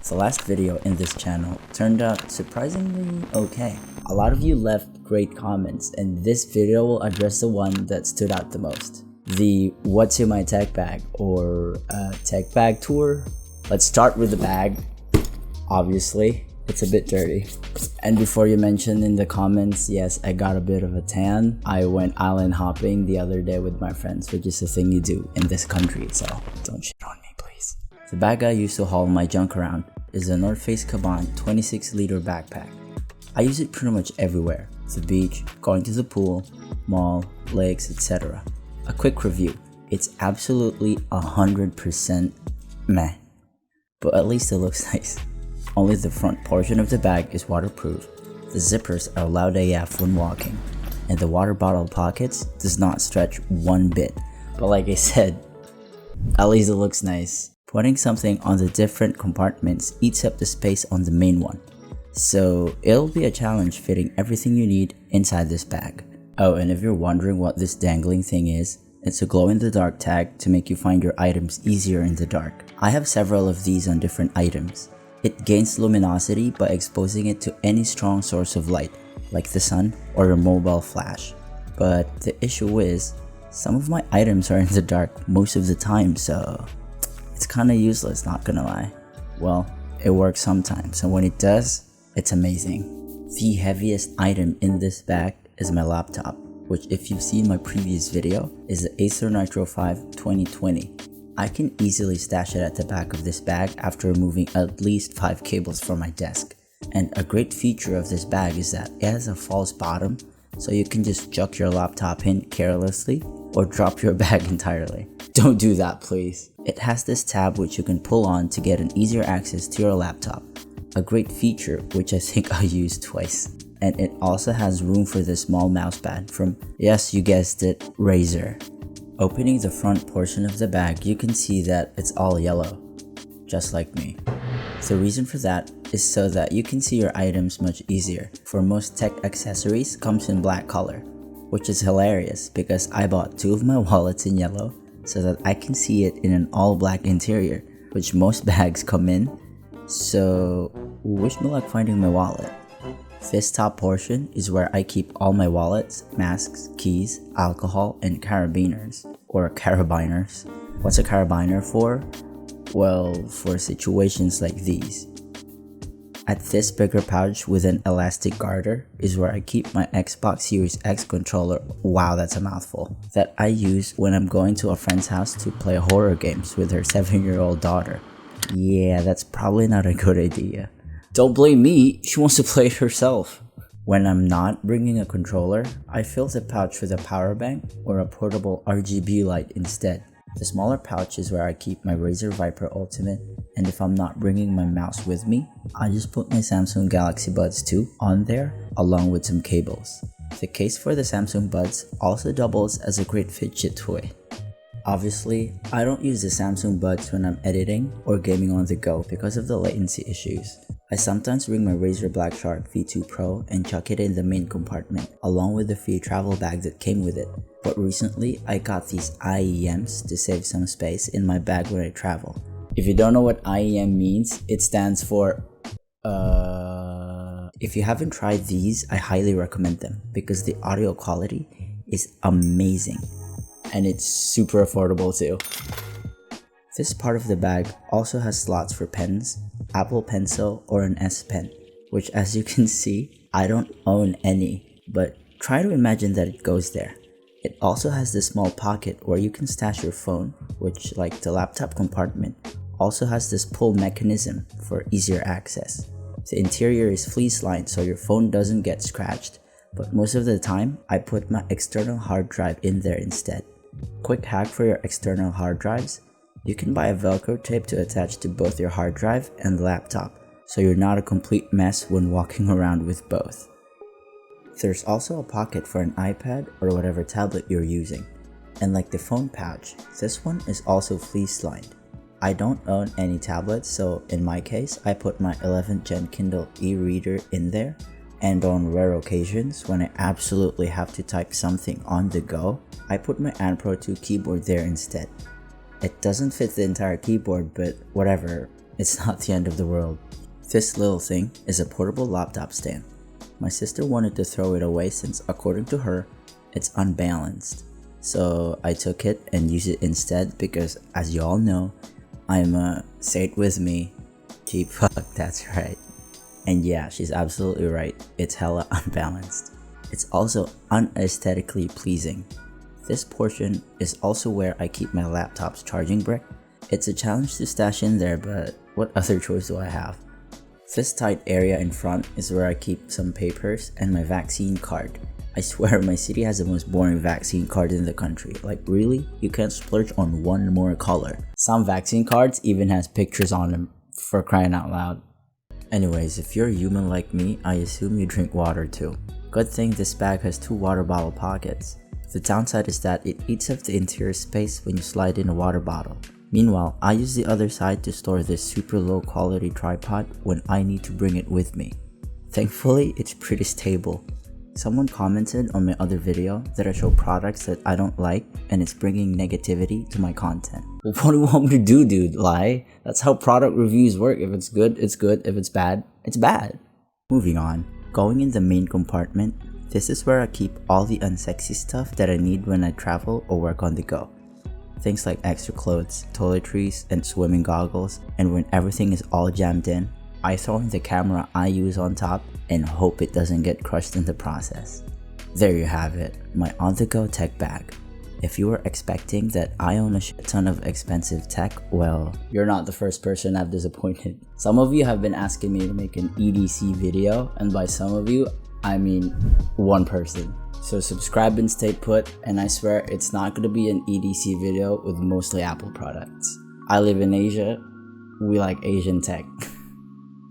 The last video in this channel turned out surprisingly okay. A lot of you left great comments, and this video will address the one that stood out the most. The what's in my tech bag or tech bag tour. Let's start with the bag. Obviously, it's a bit dirty. And before you mention in the comments, yes, I got a bit of a tan. I went island hopping the other day with my friends, which is a thing you do in this country, so don't shit on me, please. The bag I used to haul my junk around is a North Face Kaban 26-liter backpack. I use it pretty much everywhere. The beach, going to the pool, mall, lakes, etc. A quick review. It's absolutely 100% meh, but at least it looks nice. Only the front portion of the bag is waterproof, the zippers are loud AF when walking, and the water bottle pockets does not stretch one bit. But like I said, at least it looks nice. Putting something on the different compartments eats up the space on the main one, so it'll be a challenge fitting everything you need inside this bag. Oh, and if you're wondering what this dangling thing is, it's a glow-in-the-dark tag to make you find your items easier in the dark. I have several of these on different items. It gains luminosity by exposing it to any strong source of light, like the sun or a mobile flash. But the issue is, some of my items are in the dark most of the time, so it's kinda useless, not gonna lie. Well, it works sometimes, and when it does, it's amazing. The heaviest item in this bag is my laptop, which, if you've seen my previous video, is the Acer Nitro 5 2020. I can easily stash it at the back of this bag after removing at least 5 cables from my desk. And a great feature of this bag is that it has a false bottom, so you can just chuck your laptop in carelessly or drop your bag entirely. Don't do that, please. It has this tab which you can pull on to get an easier access to your laptop. A great feature which I think I used twice. And it also has room for the small mousepad from, yes, you guessed it, Razer. Opening the front portion of the bag, you can see that it's all yellow, just like me. The reason for that is so that you can see your items much easier, for most tech accessories comes in black color, which is hilarious because I bought 2 of my wallets in yellow so that I can see it in an all black interior, which most bags come in, so wish me luck finding my wallet. This top portion is where I keep all my wallets, masks, keys, alcohol, and carabiners, or carabiners. What's a carabiner for? Well, for situations like these. At this bigger pouch with an elastic garter is where I keep my Xbox Series X controller, wow that's a mouthful, that I use when I'm going to a friend's house to play horror games with her 7-year-old daughter. Yeah, that's probably not a good idea. Don't blame me, she wants to play it herself. When I'm not bringing a controller, I fill the pouch with a power bank or a portable RGB light instead. The smaller pouch is where I keep my Razer Viper Ultimate, and if I'm not bringing my mouse with me, I just put my Samsung Galaxy Buds 2 on there along with some cables. The case for the Samsung Buds also doubles as a great fidget toy. Obviously, I don't use the Samsung Buds when I'm editing or gaming on the go because of the latency issues. I sometimes bring my Razer BlackShark V2 Pro and chuck it in the main compartment along with the free travel bag that came with it. But recently, I got these IEMs to save some space in my bag when I travel. If you don't know what IEM means, it stands for If you haven't tried these, I highly recommend them because the audio quality is amazing and it's super affordable too. This part of the bag also has slots for pens, Apple Pencil, or an S Pen, which, as you can see, I don't own any, but try to imagine that it goes there. It also has this small pocket where you can stash your phone, which, like the laptop compartment, also has this pull mechanism for easier access. The interior is fleece lined so your phone doesn't get scratched, but most of the time I put my external hard drive in there instead. Quick hack for your external hard drives: you can buy a Velcro tape to attach to both your hard drive and the laptop, so you're not a complete mess when walking around with both. There's also a pocket for an iPad or whatever tablet you're using, and like the phone pouch, this one is also fleece lined. I don't own any tablets, so in my case, I put my 11th gen Kindle e-reader in there, and on rare occasions when I absolutely have to type something on the go, I put my Pro 2 keyboard there instead. It doesn't fit the entire keyboard, but whatever, it's not the end of the world. This little thing is a portable laptop stand. My sister wanted to throw it away since, according to her, it's unbalanced. So I took it and used it instead because, as you all know, I'm a say it with me, cheap fuck, that's right. And yeah, she's absolutely right, it's hella unbalanced. It's also unaesthetically pleasing. This portion is also where I keep my laptop's charging brick. It's a challenge to stash in there, but what other choice do I have? This tight area in front is where I keep some papers and my vaccine card. I swear my city has the most boring vaccine card in the country. Like really? You can't splurge on one more color. Some vaccine cards even has pictures on them, for crying out loud. Anyways, if you're a human like me, I assume you drink water too. Good thing this bag has 2 water bottle pockets. The downside is that it eats up the interior space when you slide in a water bottle. Meanwhile, I use the other side to store this super low quality tripod when I need to bring it with me. Thankfully, it's pretty stable. Someone commented on my other video that I show products that I don't like and it's bringing negativity to my content. Well, what do you want me to do, dude? Lie? That's how product reviews work. If it's good, it's good. If it's bad, it's bad. Moving on. Going in the main compartment, this is where I keep all the unsexy stuff that I need when I travel or work on the go. Things like extra clothes, toiletries, and swimming goggles. And when everything is all jammed in, I throw in the camera I use on top and hope it doesn't get crushed in the process. There you have it, my on-the-go tech bag. If you were expecting that I own a shit ton of expensive tech, well, you're not the first person I've disappointed. Some of you have been asking me to make an EDC video, and by some of you, I mean one person. So subscribe and stay put, and I swear it's not gonna be an EDC video with mostly Apple products. I live in Asia, we like Asian tech.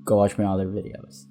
Go watch my other videos.